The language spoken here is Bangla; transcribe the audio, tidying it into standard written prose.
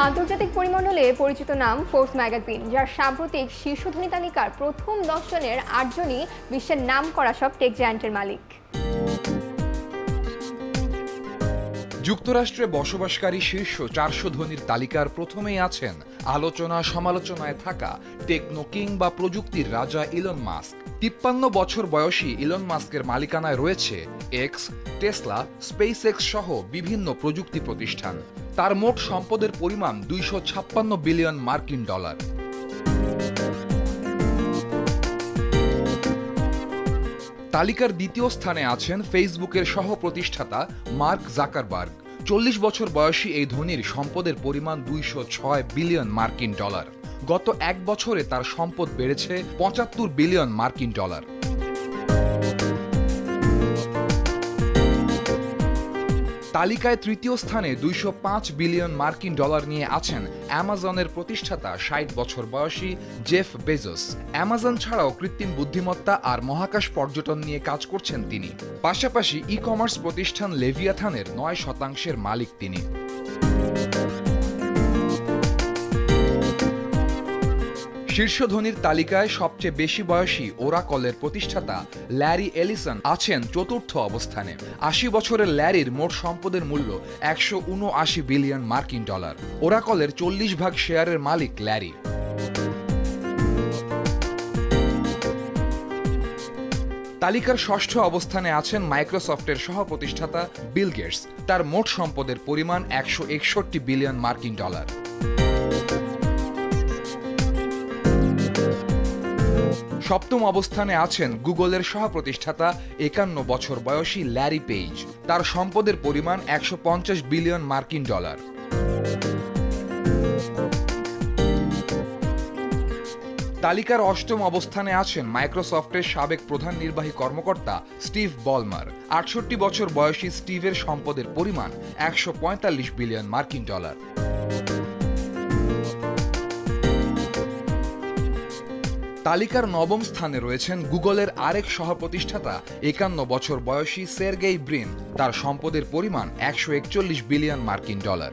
আন্তর্জাতিক পরিমণ্ডলে পরিচিত নাম ফোর্বস ম্যাগাজিন, যার সাম্প্রতিক শীর্ষধনী তালিকার প্রথম 10 জনের 8 জনই বিশ্বের নামকরা সব টেক জায়ান্টের মালিক। যুক্তরাষ্ট্রে বসবাসকারী শীর্ষ 400 ধনীর তালিকার প্রথমেই আছেন আলোচনা সমালোচনায় থাকা টেকনো কিং বা প্রযুক্তির রাজা ইলন মাস্ক। 53 বছর বয়সী ইলন মাস্কের মালিকানায় রয়েছে এক্স, টেসলা, স্পেস এক্স সহ বিভিন্ন প্রযুক্তি প্রতিষ্ঠান। তার মোট সম্পদের পরিমাণ 256 বিলিয়ন মার্কিন ডলার। তালিকার দ্বিতীয় স্থানে আছেন ফেসবুকের সহ প্রতিষ্ঠাতা মার্ক জাকারবার্গ। 40 বছর বয়সী এই ধনীর সম্পদের পরিমাণ 206 বিলিয়ন মার্কিন ডলার। গত এক বছরে তার সম্পদ বেড়েছে 75 বিলিয়ন মার্কিন ডলার। তালিকায় তৃতীয় স্থানে 205 বিলিয়ন মার্কিন ডলার নিয়ে আছেন অ্যামাজনের প্রতিষ্ঠাতা 60 বছর বয়সী জেফ বেজোস। অ্যামাজন ছাড়াও কৃত্রিম বুদ্ধিমত্তা আর মহাকাশ পর্যটন নিয়ে কাজ করছেন তিনি। পাশাপাশি ই কমার্স প্রতিষ্ঠান লেভিয়াথানের 9% মালিক তিনি। শীর্ষ ধনীর তালিকায় সবচেয়ে বেশি বয়সী ওরাকলের প্রতিষ্ঠাতা ল্যারি এলিসন আছেন চতুর্থ অবস্থানে। 80 বছরের ল্যারির মোট সম্পদের মূল্য 179 বিলিয়ন মার্কিন ডলার। ওরাকলের 40% শেয়ারের মালিক ল্যারি। তালিকার ষষ্ঠ অবস্থানে আছেন মাইক্রোসফটের সহ প্রতিষ্ঠাতা বিল গেটস। তার মোট সম্পদের পরিমাণ 161 বিলিয়ন মার্কিন ডলার। সপ্তম অবস্থানে আছেন গুগলের সহ প্রতিষ্ঠাতা 51 বছর বয়সী ল্যারি পেইজ। তার সম্পদের পরিমাণ 150 বিলিয়ন মার্কিন ডলার। তালিকার অষ্টম অবস্থানে আছেন মাইক্রোসফটের সাবেক প্রধান নির্বাহী কর্মকর্তা স্টিভ বলমার। 68 বছর বয়সী স্টিভের সম্পদের পরিমাণ 145 বিলিয়ন মার্কিন ডলার। তালিকার নবম স্থানে রয়েছেন গুগলের আরেক সহ প্রতিষ্ঠাতা 51 বছর বয়সী সের্গেই ব্রিন। তার সম্পদের পরিমাণ 141 বিলিয়ন মার্কিন ডলার।